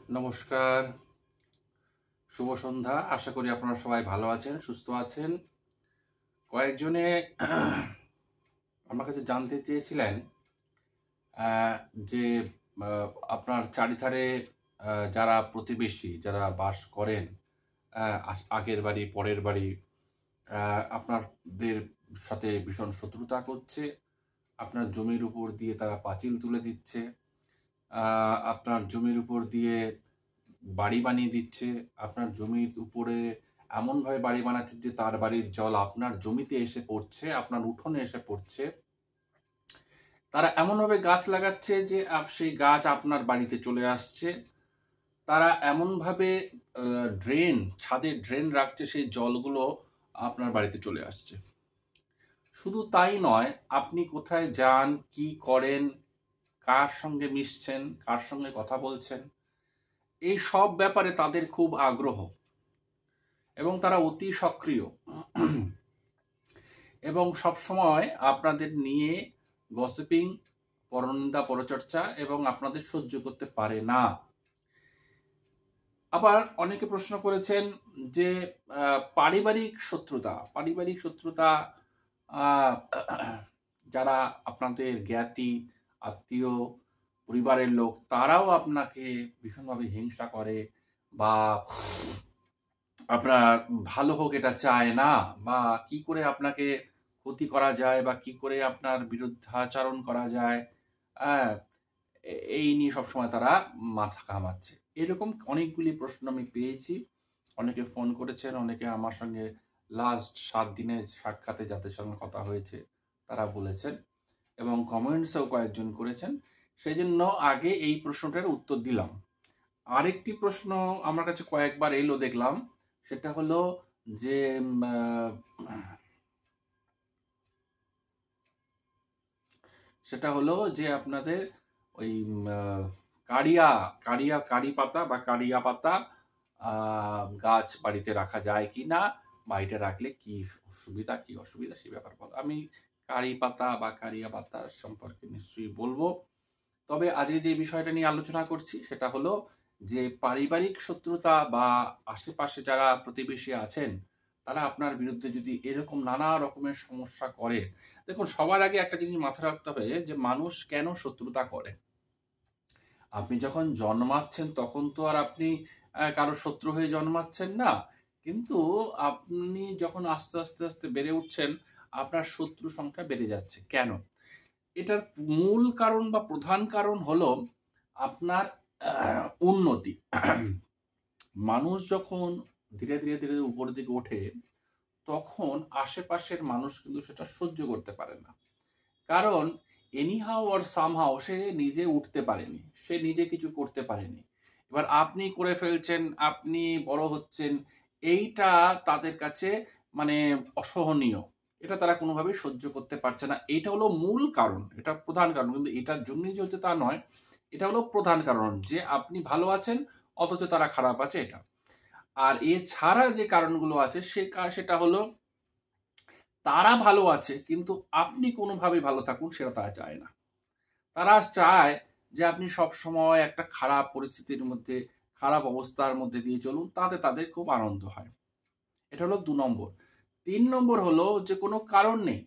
নমস্কার, শুভ সন্ধ্যা। আশা করি আপনারা সবাই ভালো আছেন, সুস্থ আছেন। কয়েকজনে আমার কাছে জানতে চেয়েছিলেন যে আপনার চারিধারে যারা প্রতিবেশী, যারা বাস করেন, আগের বাড়ি, পরের বাড়ি, আপনাদের সাথে ভীষণ শত্রুতা করছে। আপনার জমির উপর দিয়ে তারা পাঁচিল তুলে দিচ্ছে। আপনার জমির উপর দিয়ে বাড়ি বানিয়ে দিচ্ছে। আপনার জমির উপরে এমনভাবে বাড়ি বানাচ্ছে যে তার বাড়ির জল আপনার জমিতে এসে পড়ছে, আপনার উঠোনে এসে পড়ছে। তারা এমনভাবে গাছ লাগাচ্ছে যে সেই গাছ আপনার বাড়িতে চলে আসছে। তারা এমনভাবে ছাদে ড্রেন রাখছে, সেই জলগুলো আপনার বাড়িতে চলে আসছে। শুধু তাই নয়, আপনি কোথায় যান, কি করেন, কার সঙ্গে মিশছেন, কার সঙ্গে কথা বলছেন, এই সব ব্যাপারে তাদের খুব আগ্রহ এবং তারা অতি সক্রিয় এবং সবসময় আপনাদের নিয়ে গসিপিং, পরনিন্দা, পরচর্চা এবং আপনাদের সহ্য করতে পারে না। আবার অনেকে প্রশ্ন করেছেন যে পারিবারিক শত্রুতা যারা আপনাদের জ্ঞাতি, আত্মীয়, পরিবারের লোক, তারাও আপনাকে ভীষণভাবে হিংসা করে বা আপনার ভালো হোক এটা চায় না, বা কি করে আপনাকে ক্ষতি করা যায় বা কি করে আপনার বিরুদ্ধাচরণ করা যায়, হ্যাঁ, এই নিয়ে সবসময় তারা মাথা ঘামাচ্ছে। এরকম অনেকগুলি প্রশ্ন আমি পেয়েছি। অনেকে ফোন করেছেন, অনেকে আমার সঙ্গে লাস্ট 7 দিনের সাক্ষাতে যাদের সঙ্গে কথা হয়েছে তারা বলেছেন এবং কমেন্টসেও কয়েকজন করেছেন। সেই জন্য আগে এই প্রশ্নটার উত্তর দিলাম। আরেকটি প্রশ্ন আমার কাছে কয়েকবার এলো দেখলাম, সেটা হলো যে আপনাদের ওই কারি পাতা বা কারিয়া পাতা গাছ বাড়িতে রাখা যায় কি না, বাড়িতে রাখলে কি সুবিধা কি অসুবিধা, সে ব্যাপার বলো। আমি কারি পাতা বা কারিয়া পাতার সম্পর্কে নিশ্চয়ই বলবো। তবে আজকে যে বিষয়টা নিয়ে আলোচনা করছি সেটা হলো যে পারিবারিক শত্রুতা বা আশেপাশে যারা প্রতিবেশী আছেন তারা আপনার বিরুদ্ধে যদি এরকম নানা রকমের সমস্যা করে। দেখুন, সবার আগে একটা জিনিস মাথায় রাখতে হবে যে মানুষ কেন শত্রুতা করে। আপনি যখন জন্মাচ্ছেন তখন তো আর আপনি কারো শত্রু হয়ে জন্মাচ্ছেন না, কিন্তু আপনি যখন আস্তে আস্তে আস্তে বেড়ে উঠছেন আপনার শত্রু সংখ্যা বেড়ে যাচ্ছে। কেন? এটার মূল কারণ বা প্রধান কারণ হলো আপনার উন্নতি। মানুষ যখন ধীরে ধীরে ধীরে উপরের দিকে ওঠে তখন আশেপাশের মানুষ কিন্তু সেটা সহ্য করতে পারে না। কারণ এনিহাউ অর সামহাউ সে নিজে উঠতে পারেনি, সে নিজে কিছু করতে পারেনি। এবার আপনি করে ফেলছেন, আপনি বড় হচ্ছেন, এইটা তাদের কাছে মানে অসহনীয়। এটা তারা কোনোভাবেই সহ্য করতে পারছে না। এইটা হলো মূল কারণ, এটা প্রধান কারণ। কিন্তু এটার জন্যই যে হচ্ছে তা নয়, এটা হলো প্রধান কারণ যে আপনি ভালো আছেন অথচ তারা খারাপ আছে, এটা। আর এছাড়া যে কারণগুলো আছে সেটা হলো তারা ভালো আছে কিন্তু আপনি কোনোভাবেই ভালো থাকুন সেটা তারা চায় না। তারা চায় যে আপনি সবসময় একটা খারাপ পরিস্থিতির মধ্যে, খারাপ অবস্থার মধ্যে দিয়ে চলুন, তাতে তাদের খুব আনন্দ হয়। এটা হলো ২ নম্বর। ৩ নম্বর হলো যে কোনো কারণ নেই।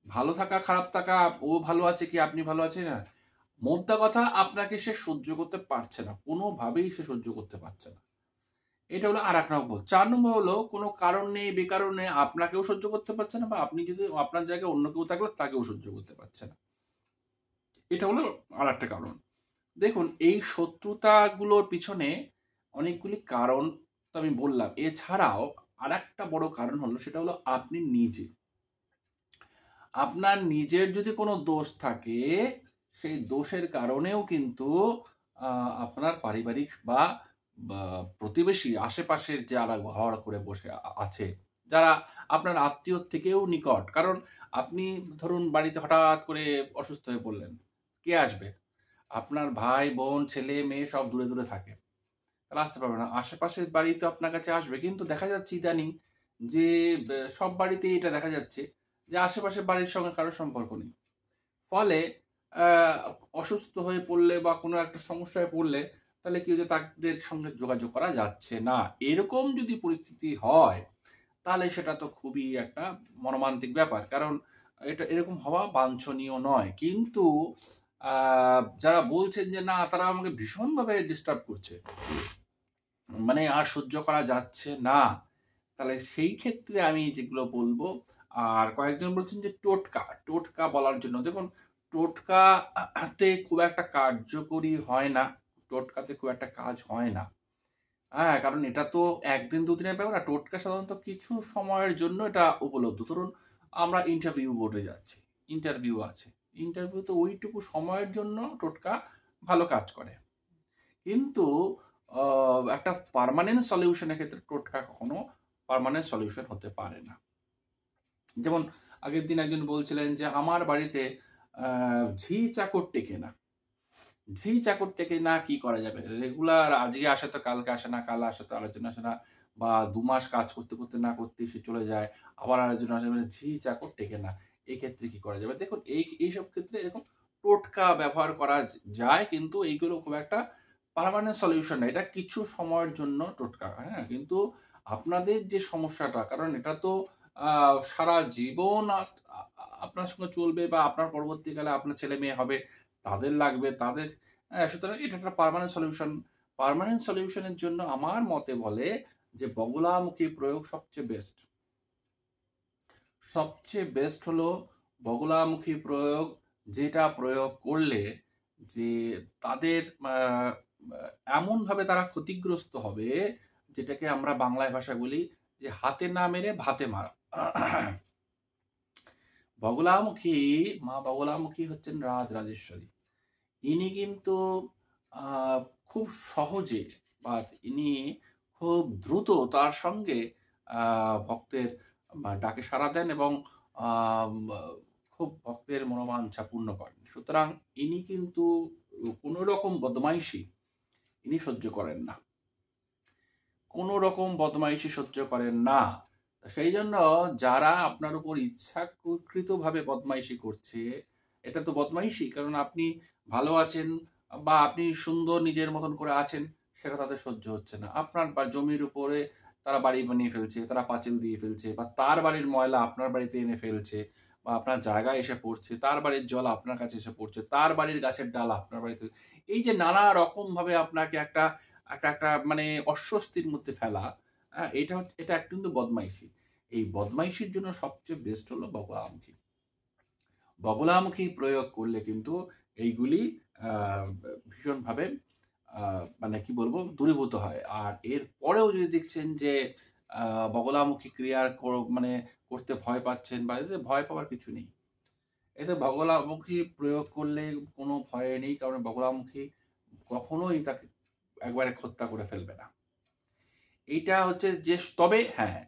ভালো থাকা, খারাপ থাকা, ও ভালো আছে কি আপনি ভালো আছেন না, মোদ্দা কথা আপনাকে সে সহ্য করতে পারছে না। কোনোভাবেই সে সহ্য করতে পারছে না। এটা হলো আরেক নম্বর। ৪ নম্বর হলো কোনো কারণ নেই, বেকারণে আপনাকেও সহ্য করতে পারছে না, বা আপনি যদি আপনার জায়গায় অন্য কেউ থাকলে তাকেও সহ্য করতে পারছে না। এটা হলো আরেকটা কারণ। দেখুন, এই শত্রুতাগুলোর পিছনে অনেকগুলি কারণ তো আমি বললাম। এছাড়াও আরেকটা বড় কারণ হলো সেটা হলো আপনি নিজে। আপনার নিজের যদি কোনো দোষ থাকে, সেই দোষের কারণেও কিন্তু আপনার পারিবারিক বা প্রতিবেশী, আশেপাশের যারা ঘর করে বসে আছে, যারা আপনার আত্মীয়র থেকেও নিকট। কারণ আপনি ধরুন বাড়িতে হঠাৎ করে অসুস্থ হয়ে পড়লেন, কে আসবে? আপনার ভাই, বোন, ছেলে, মেয়ে সব দূরে দূরে থাকে। তারা আসতে পারবে না। আশেপাশের বাড়ি তো আপনার কাছে আসবে। কিন্তু দেখা যাচ্ছে ইদানিং যে সব বাড়িতেই এটা দেখা যাচ্ছে যে আশেপাশের বাড়ির সঙ্গে কারো সম্পর্ক নেই। ফলে আ অসুস্থ হয়ে পড়লে বা কোনো একটা সমস্যায় পড়লে তাহলে কি হচ্ছে, তাদের সঙ্গে যোগাযোগ করা যাচ্ছে না। এরকম যদি পরিস্থিতি হয় তাহলে সেটা তো খুবই একটা মর্মান্তিক ব্যাপার। কারণ এটা এরকম হওয়া বাঞ্ছনীয় নয়। কিন্তু যারা বলছেন যে না তারা আমাকে ভীষণভাবে ডিস্টার্ব করছে, মানে আর সহ্য করা যাচ্ছে না, তাহলে সেই ক্ষেত্রে আমি যেগুলো বলবো, আর কয়েকজন বলছেন যে টোটকা, টোটকা বলার জন্য দেখুন, টোটকাতে খুব একটা কার্যকরী হয় না, টোটকাতে খুব একটা কাজ হয় না। হ্যাঁ, কারণ এটা তো একদিন দুদিনের ব্যাপার না। টোটকা সাধারণত কিছু সময়ের জন্য এটা উপলব্ধ। ধরুন আমরা ইন্টারভিউ বোর্ডে যাচ্ছি, ইন্টারভিউ আছে, ইন্টারভিউ তো ওইটুকু সময়ের জন্য টোটকা ভালো কাজ করে। কিন্তু একটা পার্মানেন্ট সলিউশনের ক্ষেত্রে টোটকা কখনো পার্মানেন্ট সলিউশন হতে পারে না। যেমন আগের দিন একজন বলছিলেন যে আমার বাড়িতে ঝি চাকর টেকে না, ঝি চাকর থেকে না কি করা যাবে? রেগুলার আজকে আসে তো কালকে আসে না, কাল আসে তো আরেকজন আসে না, বা ২ মাস কাজ করতে, করতে না করতেই সে চলে যায়। আবার আরেকজন আসে, মানে ঝি চাকর টেকে না। এক্ষেত্রে কি করা যাবে? দেখুন এইসব ক্ষেত্রে এরকম টোটকা ব্যবহার করা যায়, কিন্তু এইগুলো খুব একটা পার্মানেন্ট সলিউশন না। এটা কিছু সময়ের জন্য টোটকা, হ্যাঁ? কিন্তু আপনাদের যে সমস্যাটা, কারণ এটা তো আ সারা জীবন আ আ আপনার সঙ্গে চলবে, বা আপনার পরবর্তীকালে আপনার ছেলে-মেয়ে হবে, তাদের লাগবে, তাদের সুতরাং এটা একটা পার্মানেন্ট সলিউশন। পার্মানেন্ট সলিউশন এর জন্য আমার মতে বলে যে বগলামুখী প্রয়োগ সবচেয়ে বেস্ট। সবচেয়ে বেস্ট হলো বগলামুখী প্রয়োগ, যেটা প্রয়োগ করলে যে তাদের আ আ এমনভাবে তারা ক্ষতিগ্রস্ত হবে, যেটাকে আমরা বাংলায় ভাষায় বলি যে হাতে না মেরে ভাতে মারা। বগলামুখী, মা বগলামুখী হচ্ছেন রাজরাজেশ্বরী। ইনি কিন্তু আ খুব সহজে, বা ইনি খুব দ্রুত তার সঙ্গে আ ভক্তের ডাকে সাড়া দেন, এবং আম খুব ভক্তের মনোবাঞ্ছা পূর্ণ করেন। সুতরাং ইনি কিন্তু কোন রকম বদমাইশি ইনি সহ্য করেন না। কোন রকম বদমাইশি সহ্য করেন না। সেইজন্য যারা আপনার উপর ইচ্ছাকৃতভাবে বদমাইশি করছে, এটা তো বদমাইশি। কারণ আপনি ভালো আছেন, বা আপনি সুন্দর নিজের মতন করে আছেন, সেটা তাদের সহ্য হচ্ছে না। আপনার জমির উপরে তারা বাড়ি বানিয়ে ফেলছে, তারা পাঁচিল দিয়ে ফেলছে, বা তার বাড়ির ময়লা আপনার বাড়িতে এনে ফেলছে, বা আপনার জায়গায় এসে পড়ছে, তার বাড়ির জল আপনার কাছে এসে পড়ছে, তার বাড়ির গাছের ডাল আপনার বাড়িতে, এই যে নানা রকমভাবে আপনাকে একটা একটা একটা মানে অস্বস্তির মধ্যে ফেলা, এটা কিন্তু বদমাইশি। এই বদমাইশির জন্য সবচেয়ে বেস্ট হলো বগলামুখী। বগলামুখী প্রয়োগ করলে কিন্তু এইগুলি আ ভীষণভাবে মানে কি বলবো, দূরীভূত হয়। আর এরপরেও যদি দেখছেন যে আ বগলামুখী ক্রিয়া মানে করতে ভয় পাচ্ছেন, বা এতে ভয় পাওয়ার কিছু নেই। এতে বগলামুখী প্রয়োগ করলে কোনো ভয় নেই। কারণ বগলামুখী কখনোই তাকে একবারে হত্যা করে ফেলবে না। এইটা হচ্ছে যে, তবে হ্যাঁ,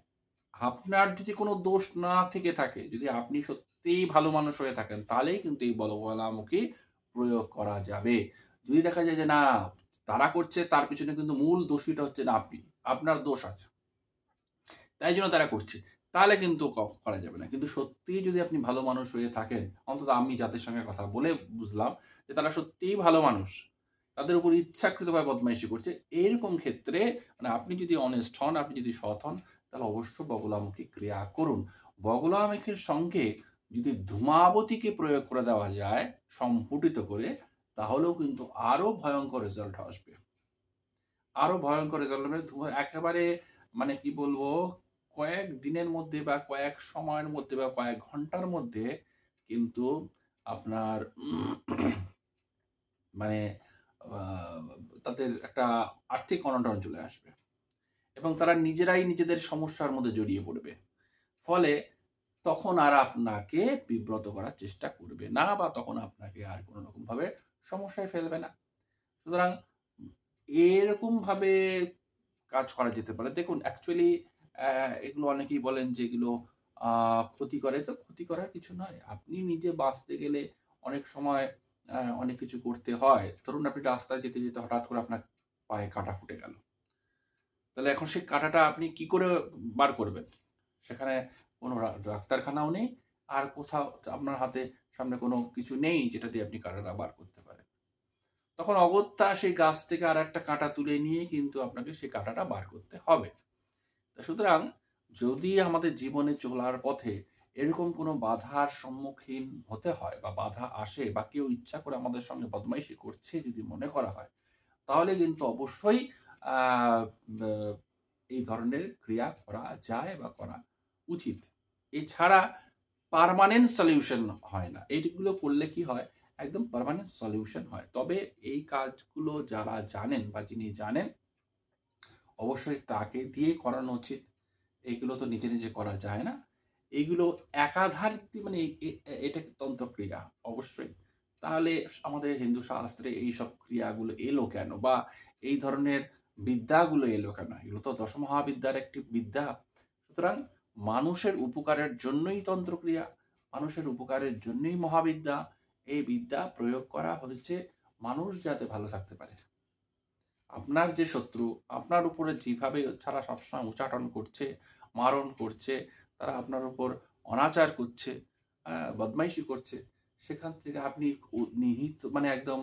আপনার যদি কোনো দোষ না থেকে থাকে, যদি আপনি সত্যিই ভালো মানুষ হয়ে থাকেন, তাহলেই কিন্তু এই বগলামুখী প্রয়োগ করা যাবে। যদি দেখা যায় যে না, তারা করছে, তার পিছনে কিন্তু মূল দোষীটা হচ্ছে না আপনি, আপনার দোষ আছে, তাই জন্য তারা করছে, তাহলে কিন্তু করা যাবে না। কিন্তু সত্যিই যদি আপনি ভালো মানুষ হয়ে থাকেন, অন্তত আমি যাদের সঙ্গে কথা বলে বুঝলাম যে তারা সত্যিই ভালো মানুষ, তাদের উপর ইচ্ছাকৃতভাবে বদমাইশি করছে, এরকম ক্ষেত্রে মানে আপনি যদি অনেস্ট হন, আপনি যদি সৎ হন, তাহলে অবশ্যই বগলামুখী ক্রিয়া করুন। বগলামুখীর সঙ্গে যদি ধূমাবতীকে প্রয়োগ করে দেওয়া যায় সম্পুটিত করে, তাহলেও কিন্তু আরো ভয়ঙ্কর রেজাল্ট আসবে। আরো ভয়ঙ্কর রেজাল্ট হবে। একেবারে মানে কি বলবো, কয়েক দিনের মধ্যে, বা কয়েক সময়ের মধ্যে, বা কয়েক ঘন্টার মধ্যে কিন্তু আপনার মানে আ তাদের একটা আর্থিক অনটন চলে আসবে, এবং তারা নিজেরাই নিজেদের সমস্যার মধ্যে জড়িয়ে পড়বে। ফলে তখন আর আপনাকে বিব্রত করার চেষ্টা করবে না, বা তখন আপনাকে আর কোন রকমভাবে সমস্যায় ফেলবে না। সুতরাং এরকমভাবে কাজ করা যেতে পারে। দেখুন অ্যাকচুয়ালি এগুলো অনেকেই বলেন যে এগুলো আ ক্ষতি করে। তো ক্ষতি করার কিছু নয়। আপনি নিজে বাঁচতে গেলে অনেক সময় অনেক কিছু করতে হয়। ধরুন আপনি রাস্তায় যেতে, যেতে হঠাৎ করে আপনার পায়ে কাঁটা ফুটে গেল। তাহলে এখন সেই কাঁটাটা আপনি কি করে বার করবেন? সেখানে কোনো ডাক্তারখানাও নেই। আর কোথাও আপনার হাতে সামনে কোনো কিছু নেই যেটা দিয়ে আপনি কাঁটাটা বার করতে পারেন। তখন অগত্যা সেই গাছ থেকে আর একটা কাঁটা তুলে নিয়ে কিন্তু আপনাকে সেই কাঁটাটা বার করতে হবে। সুতরাং যদি আমাদের জীবনে চলার পথে এরকম কোনো বাধার সম্মুখীন হতে হয় বা বাধা আসে বা কেউ ইচ্ছা করে আমাদের সঙ্গে বদমাইশি করছে যদি মনে করা হয়, তাহলে কিন্তু অবশ্যই আ ব এই ধরনের ক্রিয়া করা যায় বা করা উচিত। এছাড়া পার্মানেন্ট সলিউশন হয় না। এইগুলো করলে কি হয়? একদম পার্মানেন্ট সলিউশন হয়। তবে এই কাজগুলো যারা জানেন বা যিনি জানেন, অবশ্যই তাকে দিয়েই করানো উচিত। এগুলো তো নিজে, নিজে করা যায় না। এইগুলো একাধারে মানে এটা তন্ত্রক্রিয়া অবশ্যই। তাহলে আমাদের হিন্দু শাস্ত্রে এইসব ক্রিয়াগুলো এলো কেন? বা এই ধরনের বিদ্যাগুলো এলো কেন? এগুলো তো দশমহাবিদ্যার একটি বিদ্যা। সুতরাং মানুষের উপকারের জন্যই তন্ত্রক্রিয়া, মানুষের উপকারের জন্যই মহাবিদ্যা। এই বিদ্যা প্রয়োগ করা হয়েছে মানুষ যাতে ভালো থাকতে পারে। আপনার যে শত্রু, আপনার উপরে যেভাবে তারা সবসময় উচ্চাটন করছে, মারণ করছে, তারা আপনার উপর অনাচার করছে, বদমাইশি করছে, সেখান থেকে আপনি নিহিত মানে একদম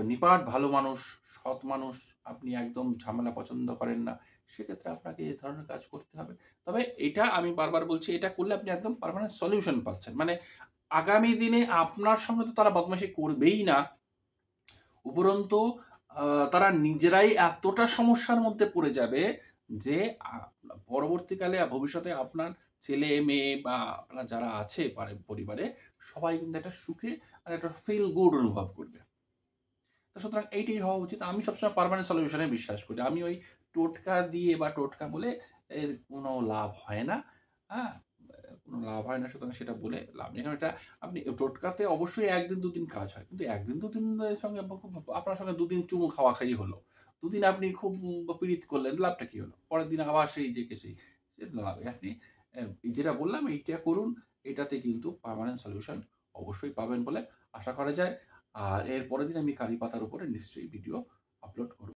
নিপাট ভালো মানুষ, সৎ মানুষ, আপনি একদম ঝামেলা পছন্দ করেন না। সেক্ষেত্রে আপনাকে এ ধরনের কাজ করতে হবে। তবে এটা আমি বারবার বলছি, এটা করলে আপনি একদম পার্মানেন্ট সলিউশন পাচ্ছেন। মানে আগামী দিনে আপনার সঙ্গে তো তারা বদমাইশি করবেই না। উপরন্তু আ তারা নিজেরাই এতটা সমস্যার মধ্যে পড়ে যাবে যে আ পরবর্তীকালে ভবিষ্যতে আপনার ছেলে-মেয়ে বা আপনার যারা আছে পরিবারে সবাই কিন্তু একটা সুখে আর একটা ফিল গুড অনুভব করবে। তো সুতরাং এইটাই হওয়া উচিত। আমি সবসময় পার্মানেন্ট সলিউশন এ বিশ্বাস করি। আমি ওই টোটকা দিয়ে বা টোটকা বলে এর কোনো লাভ হয় না। হ্যাঁ? কোনো লাভ হয় না, সুতরাং সেটা বলে লাভ নেই। কারণ এটা আপনি টোটকাতে অবশ্যই ১ দিন ২ দিন কাজ হয়। কিন্তু ১ দিন ২ দিনের সঙ্গে আপনার সঙ্গে ২ দিন চুমু খাওয়া-খাওয়ি হলো। ২ দিন আপনি খুব পীড়িত করলেন, লাভটা কি হলো? পরের দিন আবার সেই যে কে সেই, সে লাভ। আপনি যেটা বললাম এইটা করুন। এটাতে কিন্তু পার্মানেন্ট সলিউশন অবশ্যই পাবেন বলে আশা করা যায়। আর এর পরের দিন আমি কারি পাতার উপরে নিশ্চয়ই ভিডিও আপলোড করব।